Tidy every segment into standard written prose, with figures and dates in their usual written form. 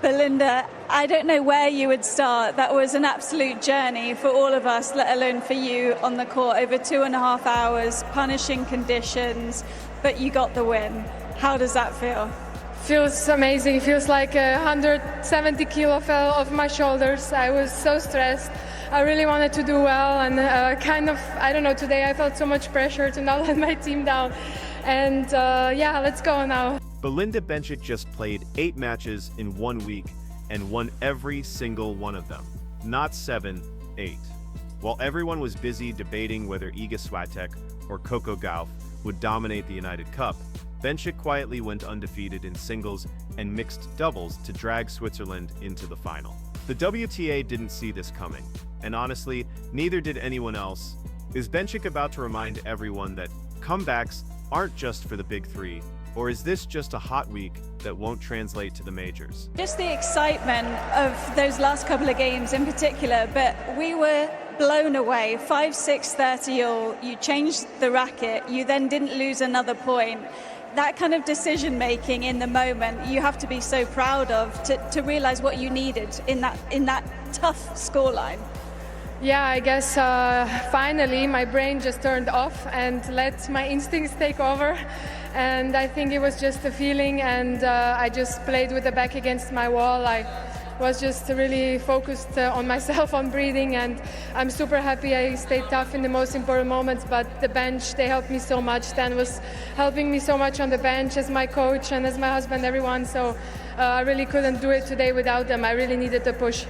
Belinda, I don't know where you would start. That was an absolute journey for all of us, let alone for you on the court. Over 2.5 hours, punishing conditions, but you got the win. How does that feel? Feels amazing. Feels like 170 kilo fell off my shoulders. I was so stressed. I really wanted to do well, and I don't know, today I felt so much pressure to not let my team down. And yeah, let's go now. Belinda Bencic just played 8 matches in 1 week and won every single one of them. Not 7, 8. While everyone was busy debating whether Swiatek or Coco Gauff would dominate the United Cup, Bencic quietly went undefeated in singles and mixed doubles to drag Switzerland into the final. The WTA didn't see this coming, and honestly, neither did anyone else. Is Bencic about to remind everyone that comebacks aren't just for the big three, or is this just a hot week that won't translate to the majors? Just the excitement of those last couple of games in particular, but we were blown away. 5-6, 30-all, you changed the racket, you then didn't lose another point. That kind of decision-making in the moment, you have to be so proud of to realize what you needed in that tough scoreline. Yeah, I guess finally my brain just turned off and let my instincts take over. And I think it was just a feeling, and I just played with the back against my wall. I was just really focused on myself, on breathing, and I'm super happy I stayed tough in the most important moments. But the bench, they helped me so much. Stan was helping me so much on the bench as my coach and as my husband, everyone. So I really couldn't do it today without them. I really needed the push.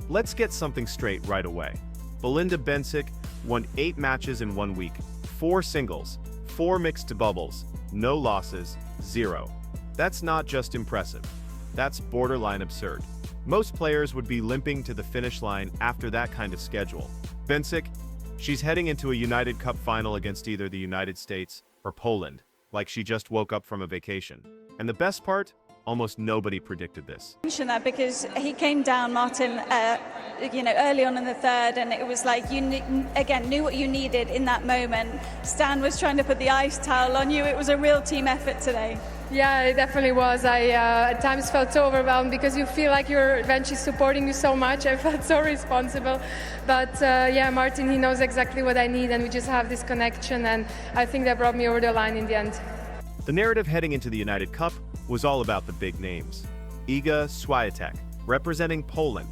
Let's get something straight right away. Belinda Bencic won 8 matches in 1 week, 4 singles, 4 mixed doubles, no losses, 0. That's not just impressive. That's borderline absurd. Most players would be limping to the finish line after that kind of schedule. Bencic, she's heading into a United Cup final against either the United States or Poland, like she just woke up from a vacation. And the best part? Almost nobody predicted this. Mention that because he came down, Martin, early on in the third, and it was like you knew what you needed in that moment. Stan was trying to put the ice towel on you. It was a real team effort today. Yeah, it definitely was. I at times felt so overwhelmed because you feel like your bench is supporting you so much. I felt so responsible. But yeah, Martin, he knows exactly what I need, and we just have this connection, and I think that brought me over the line in the end. The narrative heading into the United Cup was all about the big names. Iga Swiatek, representing Poland.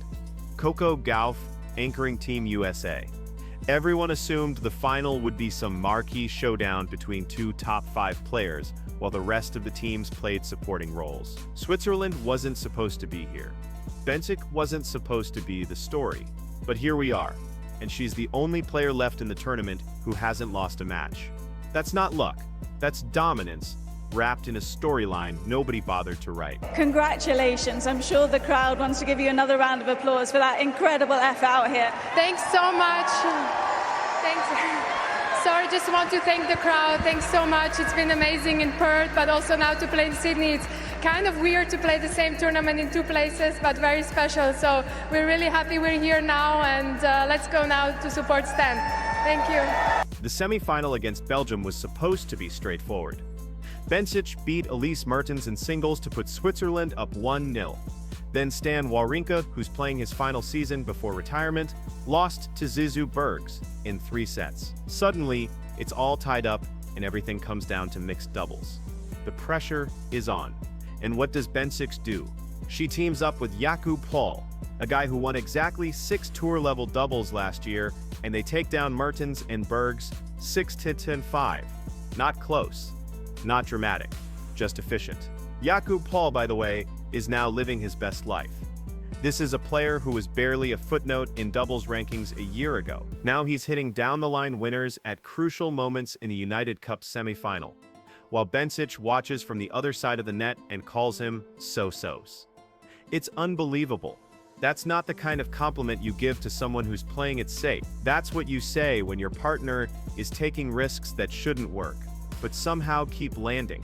Coco Gauff, anchoring Team USA. Everyone assumed the final would be some marquee showdown between 2 top 5 players, while the rest of the teams played supporting roles. Switzerland wasn't supposed to be here. Bencic wasn't supposed to be the story. But here we are, and she's the only player left in the tournament who hasn't lost a match. That's not luck, that's dominance, wrapped in a storyline nobody bothered to write. Congratulations. I'm sure the crowd wants to give you another round of applause for that incredible effort out here. Thanks so much. Thanks. Sorry, just want to thank the crowd. Thanks so much. It's been amazing in Perth, but also now to play in Sydney. It's kind of weird to play the same tournament in 2 places, but very special. So we're really happy we're here now, and let's go now to support Stan. Thank you. The semi-final against Belgium was supposed to be straightforward. Bencic beat Elise Mertens in singles to put Switzerland up 1-0. Then Stan Wawrinka, who's playing his final season before retirement, lost to Zizou Bergs in 3 sets. Suddenly, it's all tied up and everything comes down to mixed doubles. The pressure is on. And what does Bencic do? She teams up with Jakub Paul, a guy who won exactly 6 tour-level doubles last year, and they take down Mertens and Bergs 6-10-5. Not close. Not dramatic, just efficient. Jakub Paul, by the way, is now living his best life. This is a player who was barely a footnote in doubles rankings a year ago. Now he's hitting down-the-line winners at crucial moments in a United Cup semifinal, while Bencic watches from the other side of the net and calls him so-sos. It's unbelievable. That's not the kind of compliment you give to someone who's playing it safe. That's what you say when your partner is taking risks that shouldn't work, but somehow keep landing.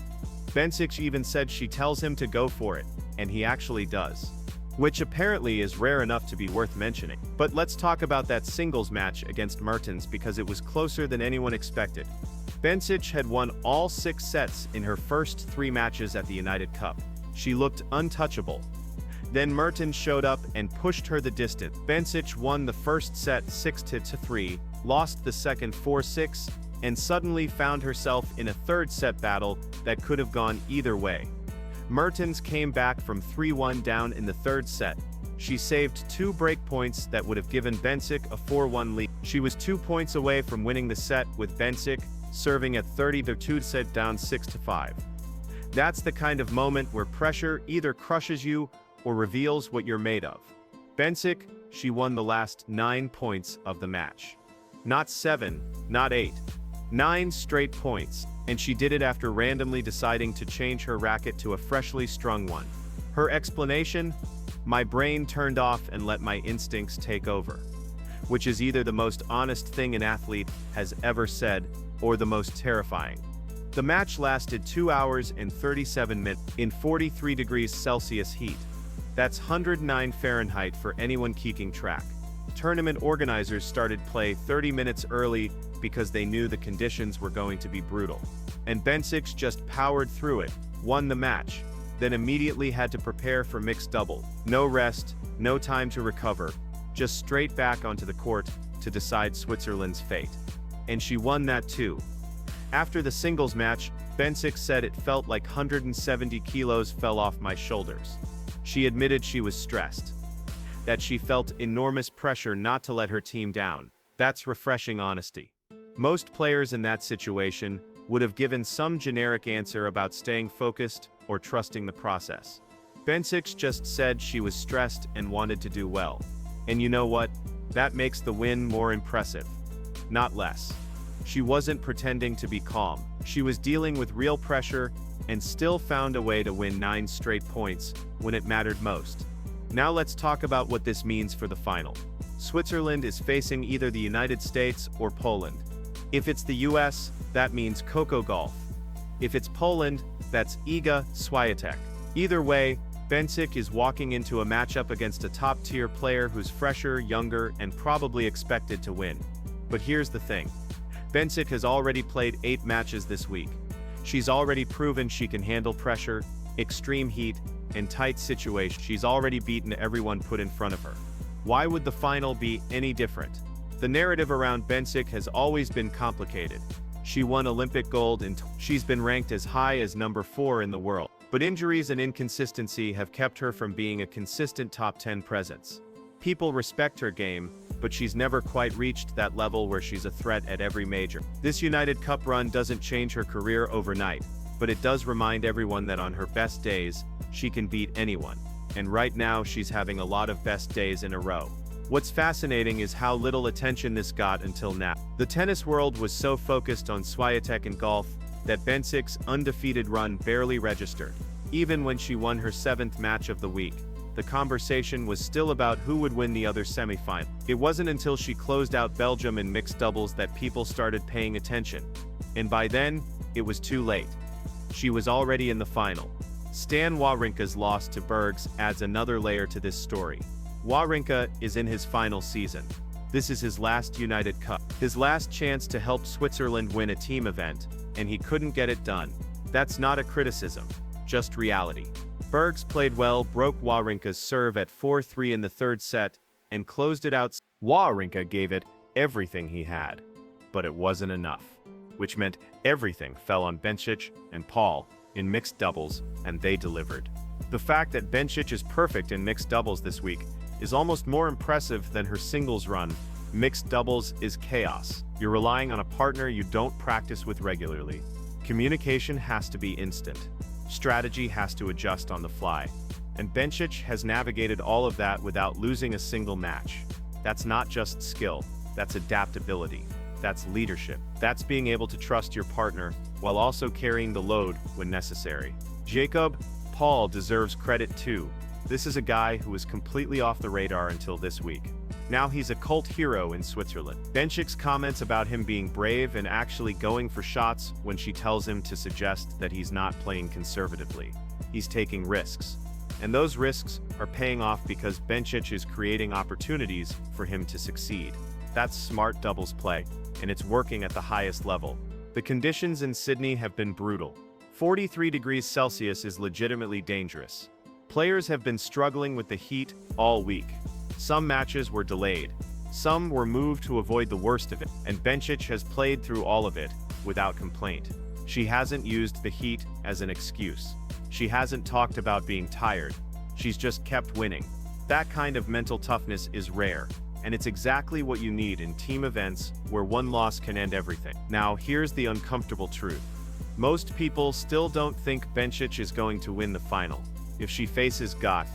Bencic even said she tells him to go for it, and he actually does. Which apparently is rare enough to be worth mentioning. But let's talk about that singles match against Mertens because it was closer than anyone expected. Bencic had won all 6 sets in her first 3 matches at the United Cup. She looked untouchable. Then Mertens showed up and pushed her the distance. Bencic won the first set 6-3, lost the second 4-6, and suddenly found herself in a third set battle that could have gone either way. Mertens came back from 3-1 down in the third set. She saved 2 break points that would have given Bencic a 4-1 lead. She was 2 points away from winning the set, with Bencic serving at 30-2 set down 6-5. That's the kind of moment where pressure either crushes you or reveals what you're made of. Bencic, she won the last 9 points of the match. Not 7, not 8. 9 straight points, and she did it after randomly deciding to change her racket to a freshly strung one. Her explanation? My brain turned off and let my instincts take over. Which is either the most honest thing an athlete has ever said, or the most terrifying. The match lasted 2 hours and 37 minutes in 43 degrees Celsius heat. That's 109 Fahrenheit for anyone keeping track. Tournament organizers started play 30 minutes early because they knew the conditions were going to be brutal. And Bencic just powered through it, won the match, then immediately had to prepare for mixed double. No rest, no time to recover, just straight back onto the court to decide Switzerland's fate. And she won that too. After the singles match, Bencic said it felt like 170 kilos fell off my shoulders. She admitted she was stressed, that she felt enormous pressure not to let her team down. That's refreshing honesty. Most players in that situation would have given some generic answer about staying focused or trusting the process. Bencic just said she was stressed and wanted to do well. And you know what? That makes the win more impressive, not less. She wasn't pretending to be calm. She was dealing with real pressure and still found a way to win 9 straight points when it mattered most. Now let's talk about what this means for the final. Switzerland is facing either the United States or Poland. If it's the US, that means Coco Gauff. If it's Poland, that's Iga Swiatek. Either way, Bencic is walking into a matchup against a top-tier player who's fresher, younger, and probably expected to win. But here's the thing. Bencic has already played 8 matches this week. She's already proven she can handle pressure, extreme heat, and tight situations. She's already beaten everyone put in front of her. Why would the final be any different? The narrative around Bencic has always been complicated. She won Olympic gold and she's been ranked as high as number 4 in the world. But injuries and inconsistency have kept her from being a consistent top 10 presence. People respect her game, but she's never quite reached that level where she's a threat at every major. This United Cup run doesn't change her career overnight, but it does remind everyone that on her best days, she can beat anyone. And right now she's having a lot of best days in a row. What's fascinating is how little attention this got until now. The tennis world was so focused on Swiatek and Gauff that Bencic's undefeated run barely registered. Even when she won her 7th match of the week, the conversation was still about who would win the other semifinal. It wasn't until she closed out Belgium in mixed doubles that people started paying attention. And by then, it was too late. She was already in the final. Stan Wawrinka's loss to Bergs adds another layer to this story. Wawrinka is in his final season. This is his last United Cup. His last chance to help Switzerland win a team event, and he couldn't get it done. That's not a criticism, just reality. Bergs played well, broke Wawrinka's serve at 4-3 in the third set, and closed it out. Wawrinka gave it everything he had, but it wasn't enough, which meant everything fell on Bencic and Paul in mixed doubles, and they delivered. The fact that Bencic is perfect in mixed doubles this week is almost more impressive than her singles run. Mixed doubles is chaos. You're relying on a partner you don't practice with regularly. Communication has to be instant. Strategy has to adjust on the fly. And Bencic has navigated all of that without losing a single match. That's not just skill, that's adaptability. That's leadership. That's being able to trust your partner while also carrying the load when necessary. Jacob Paul deserves credit too. This is a guy who was completely off the radar until this week. Now he's a cult hero in Switzerland. Bencic's comments about him being brave and actually going for shots when she tells him to suggest that he's not playing conservatively. He's taking risks. And those risks are paying off because Bencic is creating opportunities for him to succeed. That's smart doubles play, and it's working at the highest level. The conditions in Sydney have been brutal. 43 degrees Celsius is legitimately dangerous. Players have been struggling with the heat all week. Some matches were delayed. Some were moved to avoid the worst of it, and Bencic has played through all of it without complaint. She hasn't used the heat as an excuse. She hasn't talked about being tired. She's just kept winning. That kind of mental toughness is rare, and it's exactly what you need in team events where one loss can end everything. Now, here's the uncomfortable truth. Most people still don't think Bencic is going to win the final. If she faces Gauff,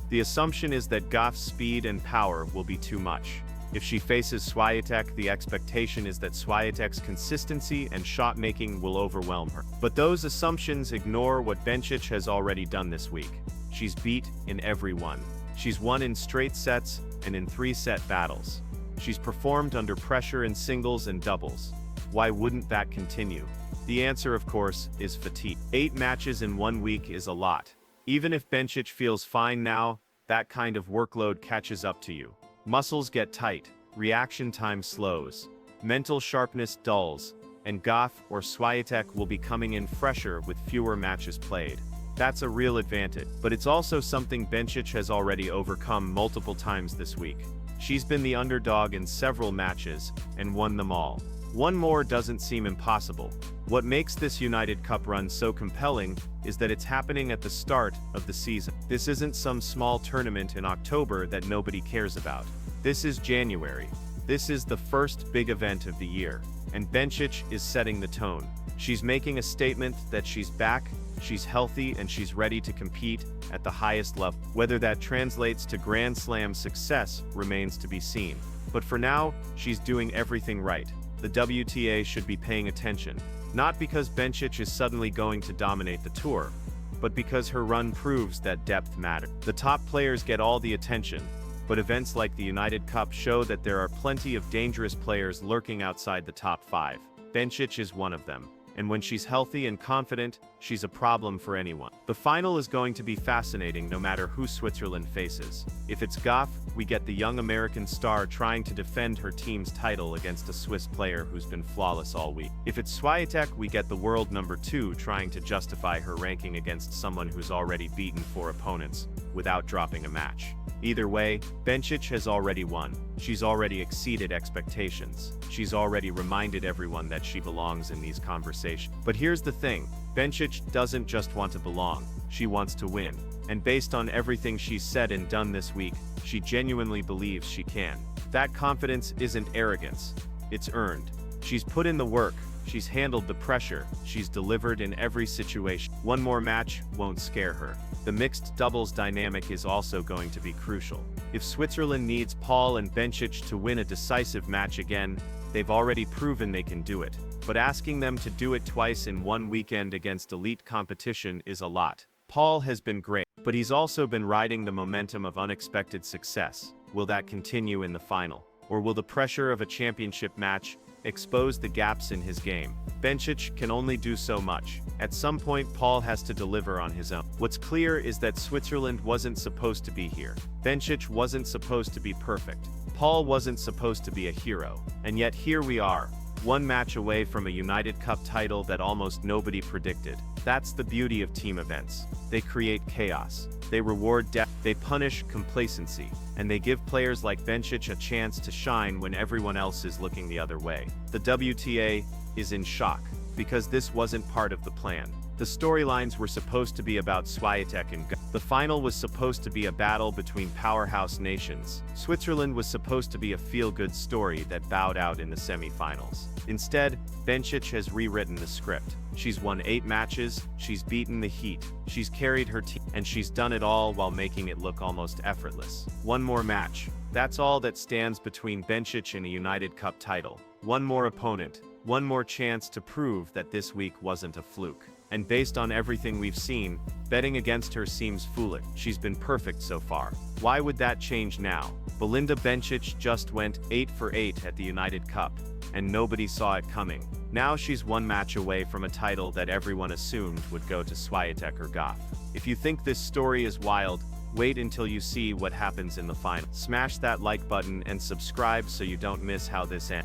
the assumption is that Gauff's speed and power will be too much. If she faces Swiatek, the expectation is that Swiatek's consistency and shot-making will overwhelm her. But those assumptions ignore what Bencic has already done this week. She's beat in every one. She's won in straight sets and in 3-set battles. She's performed under pressure in singles and doubles. Why wouldn't that continue? The answer, of course, is fatigue. 8 matches in 1 week is a lot. Even if Bencic feels fine now, that kind of workload catches up to you. Muscles get tight, reaction time slows, mental sharpness dulls, and Gauff or Swiatek will be coming in fresher with fewer matches played. That's a real advantage, but it's also something Bencic has already overcome multiple times this week. She's been the underdog in several matches and won them all. One more doesn't seem impossible. What makes this United Cup run so compelling is that it's happening at the start of the season. This isn't some small tournament in October that nobody cares about. This is January. This is the first big event of the year, and Bencic is setting the tone. She's making a statement that she's back, she's healthy, and she's ready to compete at the highest level. Whether that translates to Grand Slam success remains to be seen. But for now, she's doing everything right. The WTA should be paying attention, not because Bencic is suddenly going to dominate the tour, but because her run proves that depth matters. The top players get all the attention, but events like the United Cup show that there are plenty of dangerous players lurking outside the top 5. Bencic is one of them, and when she's healthy and confident, she's a problem for anyone. The final is going to be fascinating no matter who Switzerland faces. If it's Gauff, we get the young American star trying to defend her team's title against a Swiss player who's been flawless all week. If it's Swiatek, we get the world number 2 trying to justify her ranking against someone who's already beaten 4 opponents without dropping a match. Either way, Bencic has already won. She's already exceeded expectations. She's already reminded everyone that she belongs in these conversations. But here's the thing, Bencic doesn't just want to belong, she wants to win. And based on everything she's said and done this week, she genuinely believes she can. That confidence isn't arrogance, it's earned. She's put in the work, she's handled the pressure, she's delivered in every situation. One more match won't scare her. The mixed doubles dynamic is also going to be crucial. If Switzerland needs Paul and Bencic to win a decisive match again, they've already proven they can do it. But asking them to do it twice in 1 weekend against elite competition is a lot. Paul has been great, but he's also been riding the momentum of unexpected success. Will that continue in the final? Or will the pressure of a championship match expose the gaps in his game? Bencic can only do so much. At some point, Paul has to deliver on his own. What's clear is that Switzerland wasn't supposed to be here. Bencic wasn't supposed to be perfect. Paul wasn't supposed to be a hero. And yet here we are, 1 match away from a United Cup title that almost nobody predicted. That's the beauty of team events. They create chaos. They reward depth, they punish complacency, and they give players like Bencic a chance to shine when everyone else is looking the other way. The WTA is in shock, because this wasn't part of the plan. The storylines were supposed to be about Swiatek and Gauff. The final was supposed to be a battle between powerhouse nations. Switzerland was supposed to be a feel-good story that bowed out in the semi-finals. Instead, Bencic has rewritten the script. She's won 8 matches, she's beaten the heat, she's carried her team, and she's done it all while making it look almost effortless. One more match. That's all that stands between Bencic and a United Cup title. One more opponent. One more chance to prove that this week wasn't a fluke. And based on everything we've seen, betting against her seems foolish. She's been perfect so far. Why would that change now? Belinda Bencic just went 8 for 8 at the United Cup, and nobody saw it coming. Now she's 1 match away from a title that everyone assumed would go to Swiatek or Gauff. If you think this story is wild, wait until you see what happens in the final. Smash that like button and subscribe so you don't miss how this ends.